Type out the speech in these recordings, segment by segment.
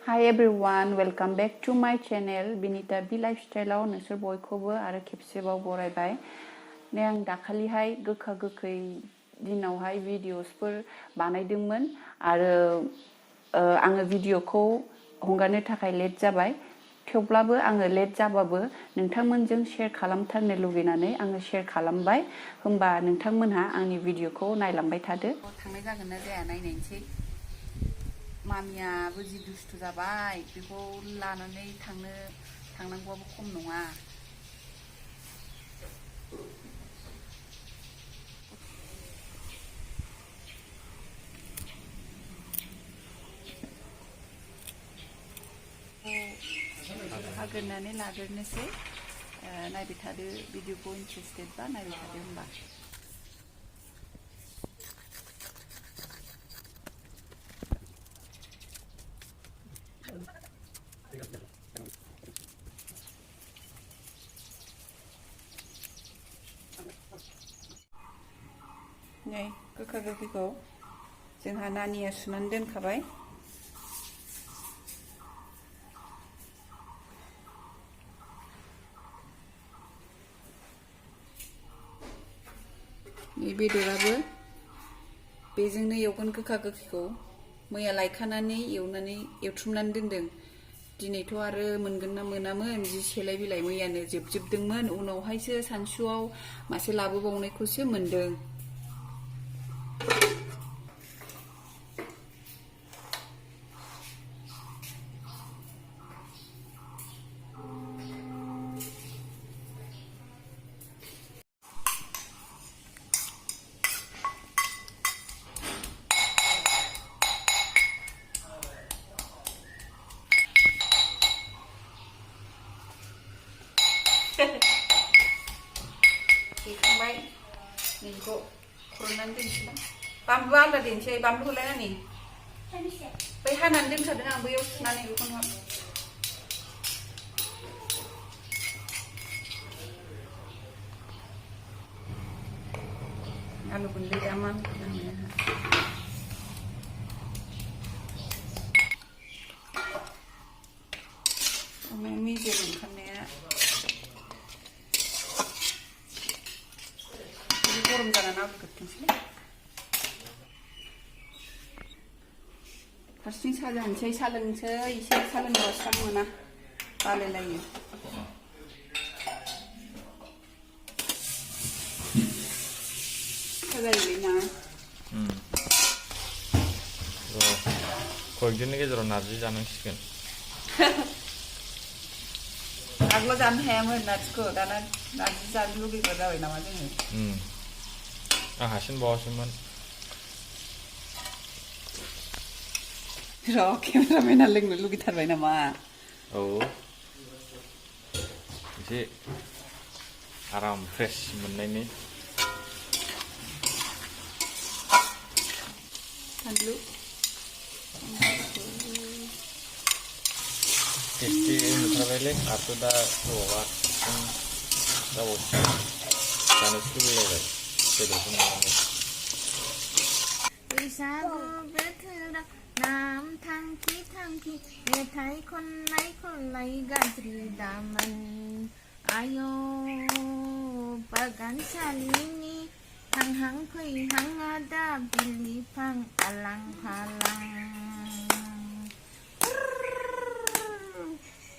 Hi everyone, welcome back to my channel Binita B Lifestyle नोंसोर बयखौबो आरो खेबसेबाव बरायबाय ने आं दाखालिहाय गोखा गोखै दिनावहाय भिडिअसफोर बानायदोंमोन आरो आङो भिडिअखौ हगारनो थाखाय लेट जाबाय थेवब्लाबो आङो लेट जाबाबो नोंथांमोनजों शेयार खालामथारनो लुगैनानै आङो शेयार खालामबाय होमबा नोंथांमोनहा आंनि भिडिअखौ नायलांबाय थादो थांनाय जागोन ना जाया नायनायसै मामियाबो जि दुस्थु जाबाय बेखौ लानानै थांनांगौआबो खम नङा हागोरनानै लाग्रोनोसै नायबाय थादो भिडिअखौ इन्टारेस्टेड बा नायबाय थादो होमबा नै गोखा गोखैखौ जोंहा नानिया सुनानै दोनखाबाय नै बेदराबो बेजोंनो एवगोन गोखा गोखैखौ मैया लायखानानै एवथ्रुमनानै दोनदों दिनैथ' आरो मोनगोन ना मोनामोन जि सेलाय बिलाइ मैयानो जोबजोबदोंमोन उनावहायसो सानसुआव मासे लाबोबावनायखौसो मोनदों देखांबाय नैखौ खुरनानै दोनसै बानलु आलदा देनोसै बानलुखौलाय नानि बै हानानै दोनखादों आं बैयाव सुनानै बेखौनो आलु गुन्दै दा मा होनो मेजेम ओंखारनाया गरम जानानै आलुगोरथोंसै फारसेथिं साहा जानोसै साहा लोंनोसै एसे साहा लोंबा स्रां मोना बालायलायो जाहैबाय ना कयदिननि गेजेराव नारजि जानांसिगोन आगोलाव जानो हायामोन नारजिखौ दाना नारजि जानो लुगैग्रा जाबाय नामा जोङो आं हासिनबावासोमोन र' केमेरामेना लोंनो लुगैथारबाय नामा औ एसे आराम फ्रेश मोननायनि फानलु टेस्टि नुथारबायलै आरो दा गोबावआ जाबावसिगोन जानो लुबैलायबाय बेदरखौ नुनानै बैसागु बोथोराव नाम थांखि थांखि मेथाइ खननाय खननाय गाज्रि दामोन आय' बागानसालिनि हांहां फैहांआ दा बिलिफां आलां फालां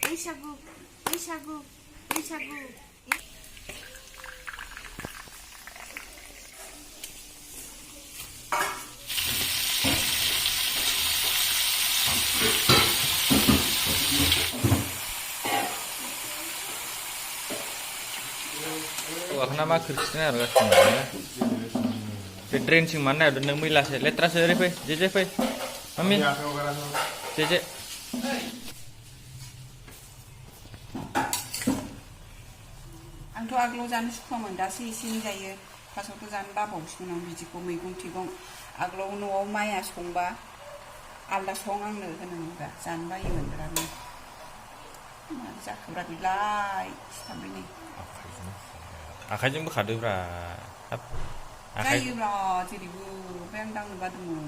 बैसागु बैसागु बैसागु हौवाखौना मा खोरखिजों नारगासिनो बे ड्रेनसिं मानो नागिरदों नों मैलासो लेथ्रासो ओरै फै जेजे फै मामि जेजे आंथ' आगोलाव जानो सुखुवामोन दासो एसे एनै जायो फार्स्टआवथ' जानो बाबावसोमोन आं बिदिखौ मैगं थाइगं आगोलाव न'आव माइया संबा आलदा सं आंनो होनोमोनब्रा जानो बायोमोन बिरादनो मारै जाखोब्रा बेलाय सिथाबबाय नै आखाइजों बोखादोब्रा जायोब्रा जेरैबो ओमफ्राय आं दांनो बादोंमोन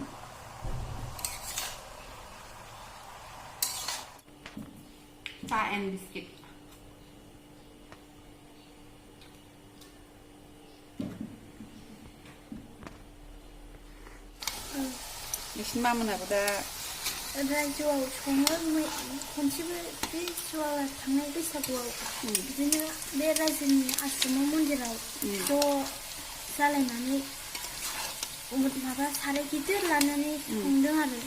सा एन्ड बिस्किट नोंसिनि मामोनाबो दा रायजोआव सङो खनसेबो बे जुवा थांनाय बैसागुआव बिदिनो बे रायजोनि आश्रमाव मन्दिराव ज' जालायनानै माबा साराय गिदिर लानानै संदों आरो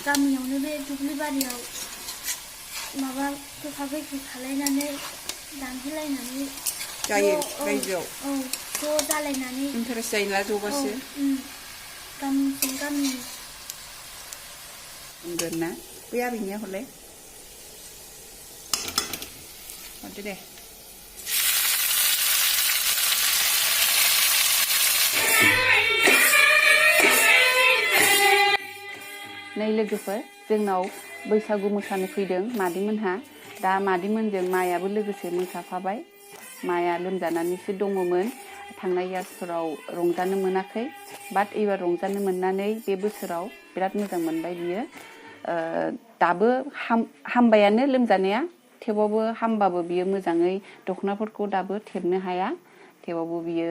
गामियावनो बे दुब्लि बारियाव माबा गोखा गोखै खालायनानै दानहैलायनानै जायो रायजोआव औ ज' जालायनानै इन्टारेस्ट जायोना ज'बासो गामिजों गामि बुंगोन ना बै आबैनिया हरलाय हरदो दे नै लोगोफोर जोंनाव बैसागु मोसानो फैदों मादैमोनहा दा मादैमोनजों मायाबो लोगोसे मोसाफाबाय माया लोमजानानैसो दङमोन थांनाय इयार्सफोराव रंजानो मोनाखै बाट एबार रंजानो मोननानै बे बोसोराव बिराद मोजां मोनबाय बियो दाबो हामबायानो लोमजानाया थेवबाबो हामबाबो बियो मोजाङै दख'नाफोरखौ दाबो थेबनो हाया थेवबाबो बियो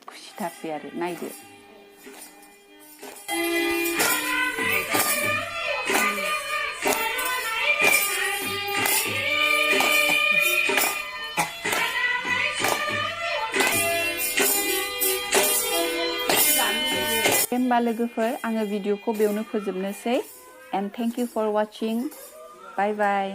खुसिथारसै आरो नायदो होमबा लोगोफोर आङो भिडिअखौ बेयावनो फोजोबनोसै and thank you for watching bye bye